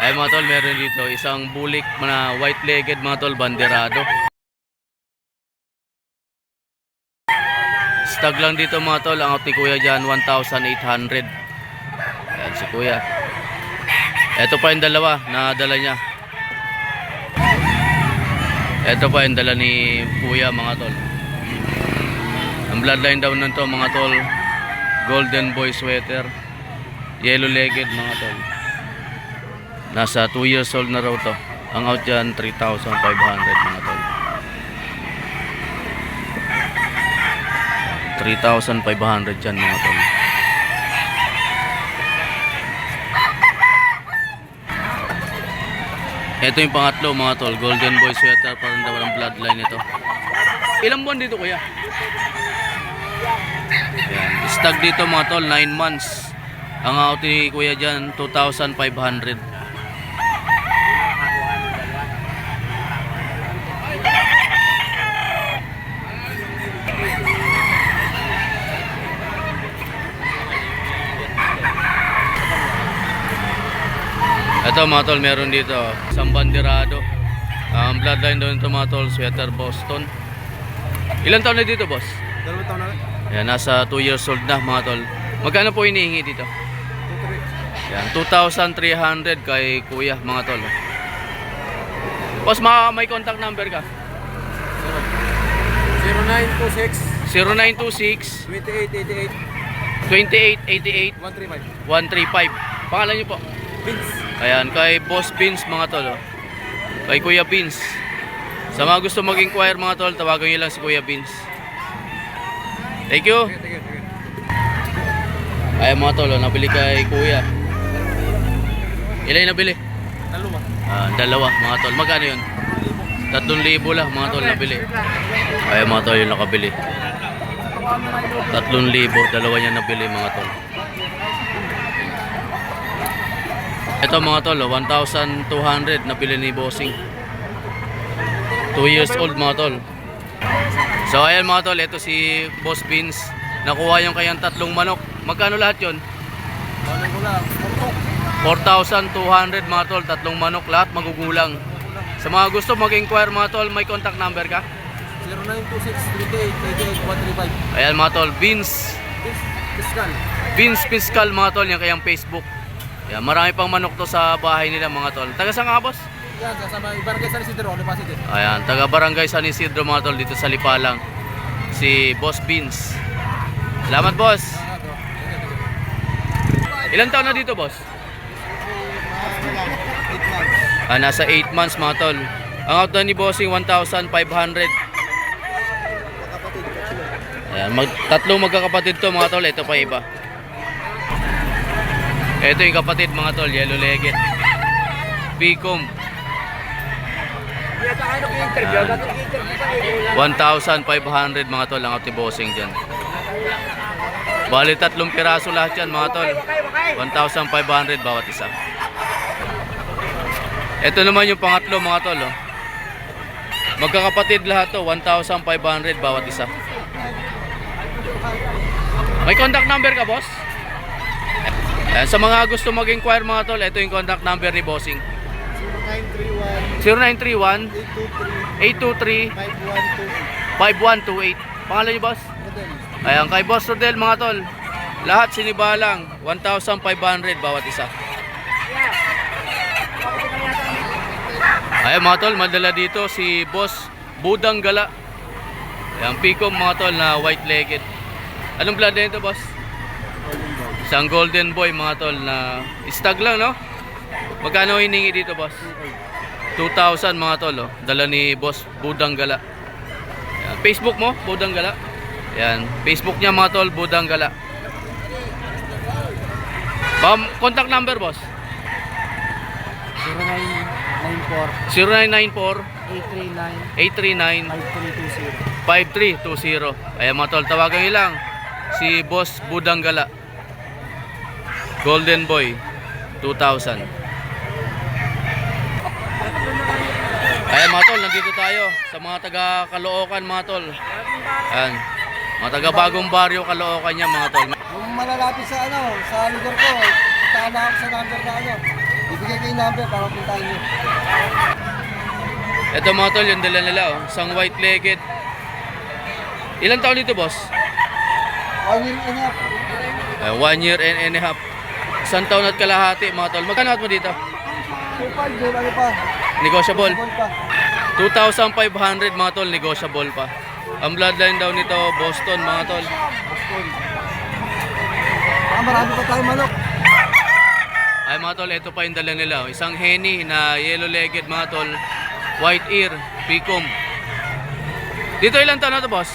Ay mga tol, meron dito isang bulik na white-legged mga tol, banderado. Stag lang dito mga tol, ang out ni Kuya dyan 1,800. Ayan si Kuya. Ito pa yung dalawa na dala niya. Ito pa yung dala ni Kuya mga tol. Ang bloodline daw nito mga tol, golden boy sweater, yellow legged mga tol. Nasa 2 years old na raw to. Ang out dyan 3,500 mga tol. 3,500 dyan mga tol. Ito yung pangatlo mga tol, golden boy sweater, parang daw ang bloodline nito. Ilang buwan dito kuya? Ayan. Stag dito mga tol, 9 months. Ang out ni kuya dyan 2,500. Ito mga tol, meron dito isang banderado. Ang bloodline doon ito mga tol, sweater Boston. Ilan taon na dito boss? 2 taon na rin. Ayan, nasa 2 years old na mga tol. Magkano po hinihingi dito? 2,300. Ayan, 2,300 kay kuya mga tol. Boss, may contact number ka? 0926 0926 2888 2888 135. 135. Pangalan niyo po? Vince. Ayan, kay Boss Vince mga tol. Kay Kuya Vince. Sa mga gusto mag-inquire mga tol, tawagan niyo lang si Kuya Vince. Thank you. Sige. Ayan mga tol, nabili kay Kuya. Ilan yung nabili? Dalawa. Dalawa mga tol. Magkano yun? 3,000 lang mga tol nabili. Ayan mga tol yung nakabili. 3,000, dalawa niya nabili mga tol. Ito mga tol, 1,200 nabili ni Bossing. 2 years old mga tol. So ayan mga tol, ito si Boss Vince. Nakuha yung kayang 3 manok. Magkano lahat yun? 4,200 mga tol, 3 manok lahat magugulang. Sa mga gusto mag-inquire mga tol, may contact number ka? 0926 3888 135. Ayan mga tol, Vince Fiscal mga tol, yung kayang Facebook. Ayan, marami pang manok to sa bahay nila mga tol. Taga saan ka boss? Yan, kasama Barangay San Isidro, Lipa City. Ayan, taga Barangay San Isidro mga tol, dito sa Lipalang. Si Boss Vince. Salamat boss. Ilan taon na dito boss? Nasa 8 months mga tol. Ang out na ni Bossing 1,500. Ayan, tatlong magkakapatid to mga tol. Ito pa iba. Ito yung kapatid mga tol, yellow legged. Picom. 1,500 mga tol ang out ni Bossing dyan. Bali 3 piraso lahat yan mga tol. 1,500 bawat isa. Ito naman yung pangatlo mga tol. Oh. Magkakapatid lahat to, 1,500 bawat isa. May contact number ka boss? Ayan, sa mga gusto mag-inquire mga tol, ito yung contact number ni Bossing. 0931 823 5128. Pangalan niyo boss? Ayan, kay Boss Rodel mga tol. Lahat sinibalang 1,500 bawat isa. Ayan mga tol, madala dito si Boss Budang Gala. Ayan, Picom mga tol na white-legged. Anong blood na ito boss? Isang golden boy mga tol na stag lang no? Magkano hiningi dito boss? 2,000 mga tol oh. Dala ni Boss Budang Gala. Ayan. Facebook mo, Budang Gala. Ayan. Facebook niya mga tol, Budang Gala. Contact number boss? 0994 839 5320. Ayan mga tol, tawagan nyo lang si Boss Budang Gala. Golden Boy 2,000. Ayan mga tol, nandito tayo sa mga taga Caloocan mga tol. Ayan, mga taga Bagong Baryo Caloocan yan mga tol. Kung malalapit sa sa lugar ko, punta na ako sa number na Ibigay kayo number para puntahan nyo. Ito mga tol, yung dala nila oh. Isang white-legged. Ilan taon dito, boss? 1 year and a half. 1 year and a half. Isang taon at kalahati mga tol. Magkano mo dito? 2.5 yun, ano pa? Negotiable. Ball pa. 2,500 mga tol, negotiable pa. Ang bloodline daw nito, Boston mga tol. Boston. Marami pa tayong manok. Ay mga tol, ito pa yung dala nila. Oh. Isang henny na yellow-legged mga tol. White ear, picom. Dito ilang taon na to, boss?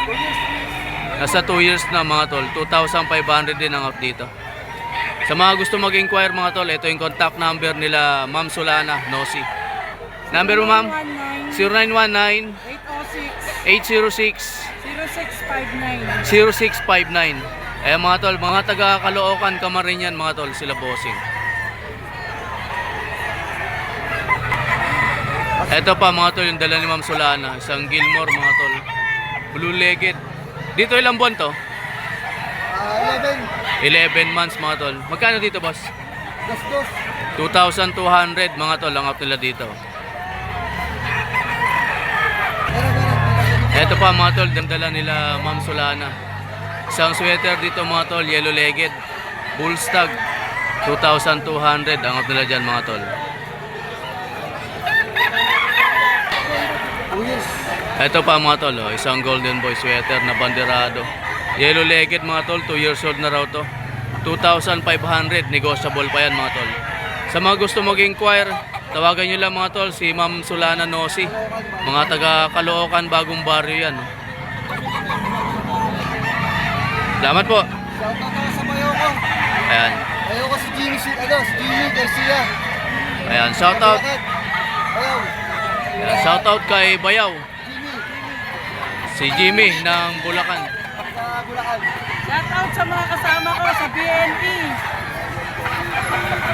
2 years. Nasa 2 years na mga tol. 2,500 din ang out dito. Sa mga gusto mag-inquire mga tol, ito yung contact number nila Ma'am Solana Nosy. Number mo ma'am? 0919 806 0659. Ayan mga tol, mga taga Caloocan, Camarines mga tol, sila bossing. Ito pa mga tol, yung dala ni Ma'am Solana, isang Gilmore mga tol. Blue-legged. Dito ilang buwan to? 11 months mga tol. Magkano dito, boss? Dos. 2,200 mga tol ang out nila dito. Ito pa mga tol, damdala nila Ma'am Solana. Isang sweater dito mga tol, yellow-legged. Bullstag. 2,200 ang out nila dyan mga tol. 2 years. Ito pa mga tol, oh, isang golden boy sweater na banderado. Yellow-legged mga tol, 2 years old na raw to. 2,500, negotiable pa yan mga tol. Sa mga gusto mag-inquire, tawagan nyo lang mga tol, si Ma'am Solana Nosy. Mga taga Caloocan, Bagong Barrio yan. Oh. Salamat po. Shout out ako sa bayaw ko. Ayan. Bayaw ko si Jimmy Garcia. Ayan, shout out. Bayaw. Ayan, shout out kay Bayaw. Jimmy. Si Jimmy ng Bulacan. Sa Bulacan. Shout out sa mga kasama ko sa BNP.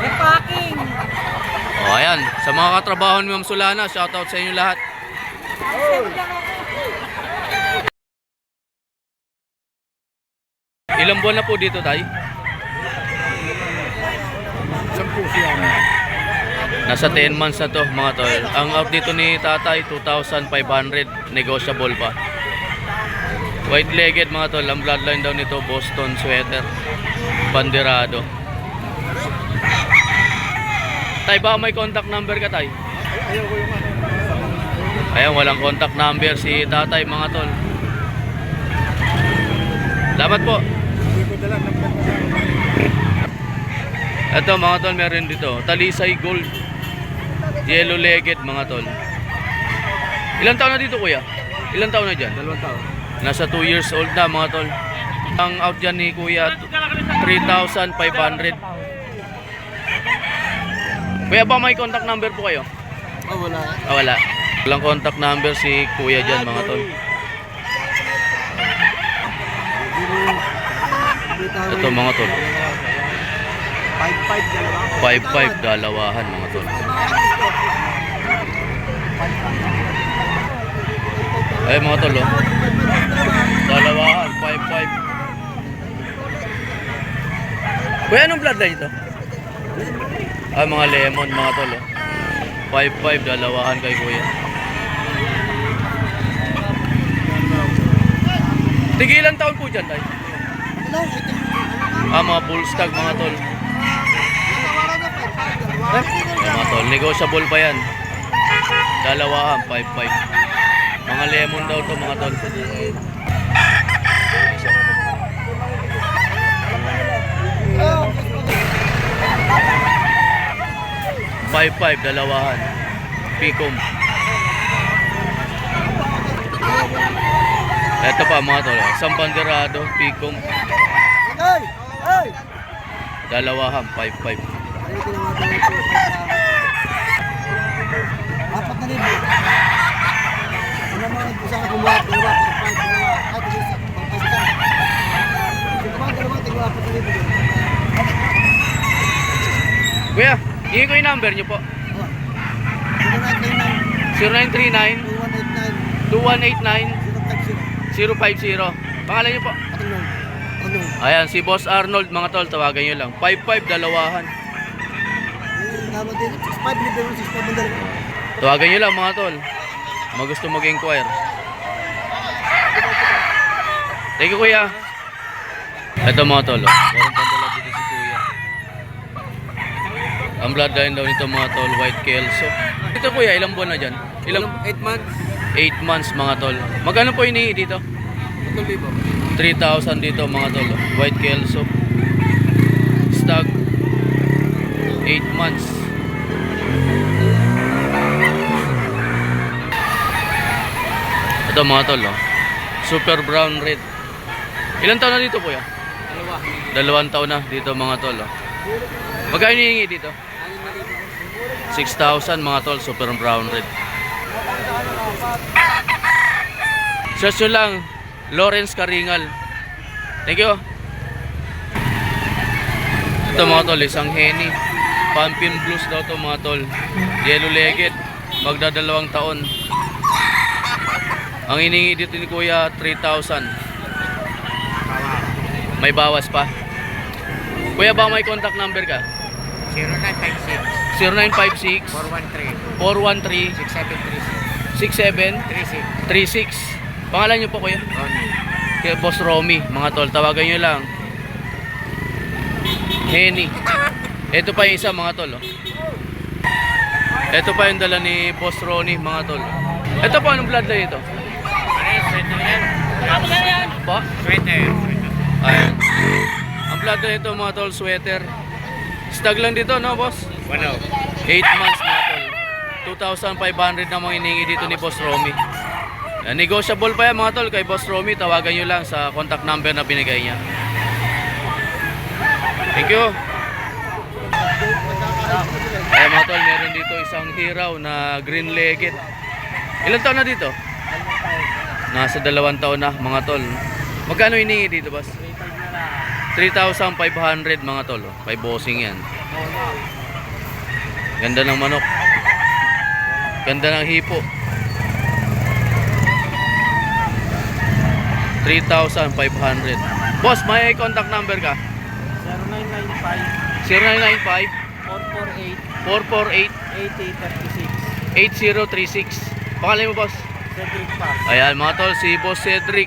Repacking. O ayan, sa mga katrabaho ni Ma'am Solana, shout out sa inyo lahat. Ilang buwan na po dito tayo? 10 siya. Nasa 10 months na to mga tol. Ang out dito ni tatay, 2,500, negotiable pa. White-legged mga tol, ang bloodline daw nito, Boston sweater, banderado. Tay, ba may contact number ka tay? Ayaw ko yung ano. Ayan, walang contact number si tatay mga tol. Salamat po. Hindi ko dala ng Ito mga tol, meron dito, Talisay Gold, yellow-legged mga tol. Ilang taon na dito kuya? Ilang taon na dyan? 2 taon. Nasa 2 years old na mga tol. Ang out dyan ni kuya, 3,500. Kuya ba may contact number po kayo? Oh, wala. Wala. Walang contact number si kuya dyan mga tol. Ito mga tol, 5-5 dalawa. 5-5 dalawahan mga tol. Ay mga tol, oh. Dalawahan, 5-5. Kuya, anong bloodline ito? Ay, mga lemon mga tol, oh. 5-5 dalawahan kay kuya. Tigilan taon po dyan tayo? Mga bullstag mga tol. Mga tol, negotiable pa yan. Dalawahan, 5-5. Mga lemon daw to mga tol. $5-5 dalawahan. Picom. Ito pa mga tol, isang banderado, picom. Hey! Hey! Dalawahan, 5-5. Apat na libo. Ano naman isang kumuha, dalawa, ay, dalawa, apat na libo. Kuya, hindi ko yung number nyo po. 0939 2189 050. Pangalan nyo po? Ayan, si Boss Arnold mga tol, tawagan nyo lang. 5-5 dalawahan. Tama din. 6.5 libre mo, 6.5 mandar ko. Tawagan nyo lang mga tol. Mga gusto mag-inquire. Thank you kuya. Ito mga tol. Meron pang dala dito si kuya. Ang bloodline daw nito mga tol, white kelso. Ito kuya, ilang buwan na dyan? 8 months. 8 months mga tol. Magkano po hinihingi dito? 3,000 dito mga tol. White kelso. Stag. 8 months. Ito mga tol, oh. Super brown red. Ilan taon na dito kuya? 2 taon na dito mga tol, oh. Magkano hinihingi dito? 6,000 mga tol, super brown red. Search nyo lang, Lawrence Karingal. Thank you. Ito mga tol, isang Henny. Pumpkin Blues daw to mga tol. Yellow legged, magda 2 taon. Ang hiningi dito ni kuya, 3,000. May bawas pa. Kuya, ba may contact number ka? 0956 0956 413 413 6736. 6736. Pangalan nyo po kuya? Kaya Boss Romy, mga tol, tawagan nyo lang. Henny. Ito pa yung isa mga tol, oh. Ito pa yung dala ni Boss Ronnie mga tol. Ito po, anong bloodline ito? Pa? Sweater. Ayan. Ang bloodline ito mga tol, sweater. Stag lang dito, no boss? 8 months mga tol. 2,500 na mga hiningi dito ni Boss Romy. Negotiable pa yan mga tol kay Boss Romy. Tawagan nyo lang sa contact number na binigay niya. Thank you. Ay mga tol, meron dito isang hiraw na green legged. Ilan taon na dito? Nasa 2 taon na mga tol. Magkano hiningi dito boss? 3,500 mga tol, oh. Kay bossing yan. Ganda ng manok. Ganda ng hipo. 3,500. Boss, may contact number ka? 0995 0995 448 448 8036. 8036. Pangalan mo boss? Cedric pa. Ayan mga tol, si Boss Cedric.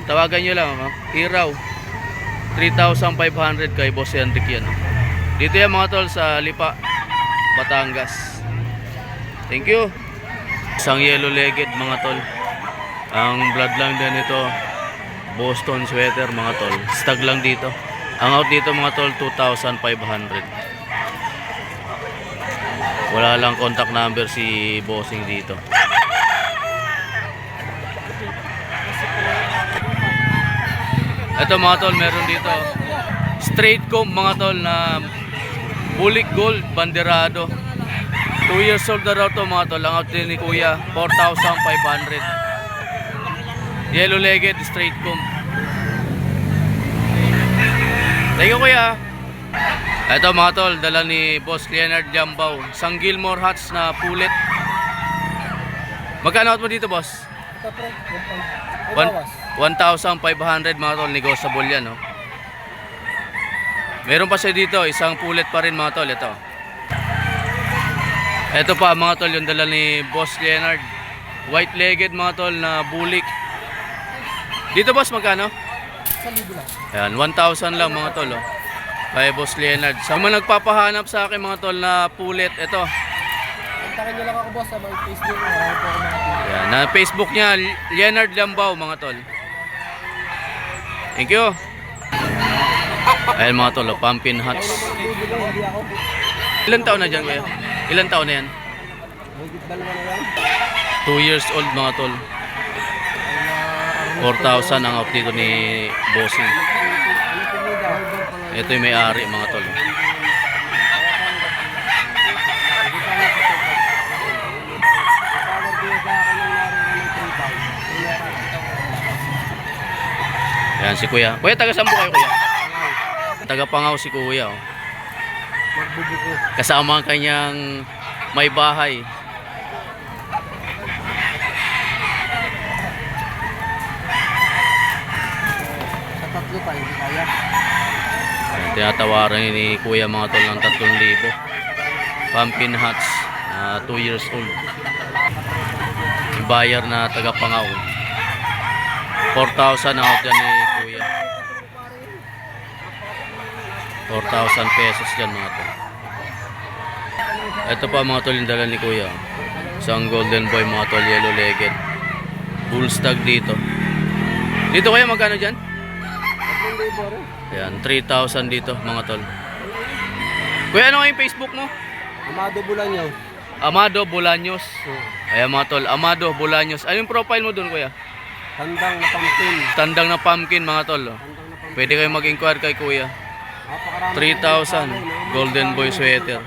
Tawagan nyo lang, oh. Hiraw. 3,500 kay Boss Cedric yan. Dito yan mga tol sa Lipa, Batangas. Thank you. Isang yellow legged mga tol. Ang bloodline din ito, Boston sweater mga tol. Stag lang dito. Ang out dito mga tol, 2,500. Wala lang contact number si bossing dito. Ito mga tol, meron dito straight comb mga tol na bulik gold banderado. 2 years old na raw to mga tol. Ang out din ni kuya, 4,500. Yellow legged straight comb. Thank you kuya. Ito mga tol, dala ni Boss Leonard Jambaw, isang Gilmore Hats na pulet. Magkano out mo dito boss? Ito pre, 1,500 mga tol, negotiable yan, no? Meron pa siya dito, isang pulet pa rin mga tol, ito. Ito pa mga tol, yung dala ni Boss Leonard, white legged mga tol na bulik. Dito boss, magkano? 1,000 lang. Ayan, 1,000 lang mga tol, oh. Kay Boss Leonard. Sa mga nagpapahanap sa akin mga tol na pulet, ito. Kontakin nyo lang ako boss sa my Facebook. Marami po ako mga pili. Ayan, na Facebook niya, Leonard Lambaw mga tol. Thank you. Ayan mga tol, oh, Pumpkin Hats. Hindi ako. Ilan taon na dyan kuya? Ilan taon na yan? Higit dalawa na yan. 2 years old mga tol. 4,000 ang out dito ni Bossing. Ito yung may-ari mga tol. Ayan si kuya. Kuya, taga saan po kayo kuya? Taga Pangaw si kuya, oh. Magbubuko. Kasama ang kanyang may bahay. Sa tatlo pa, hindi kaya. Ayan, tinatawaran ni kuya mga tol ng 3,000 Pumpkin hats na 2 years old. Yung buyer na taga Pangaw. 4,000 out yan ni Kuya. 4,000 pesos yan mga tol. Ito pa mga tol yung dala ni Kuya. Isang golden boy mga tol, yellow legged. Bull stag dito. Dito kaya magkano dyan? Ayan, 3,000 dito mga tol. Kuya, ano nga yung Facebook mo? Amado Bulaños. Amado Bolaños. Ayan mga tol, Amado Bolaños. Ano yung profile mo dun kuya? Tandang na pumpkin. Tandang na pumpkin mga tol. Oh. Tandang na pumpkin. Pwede kayo mag-inquire kay kuya. Napakarami 3,000 golden boy sweater.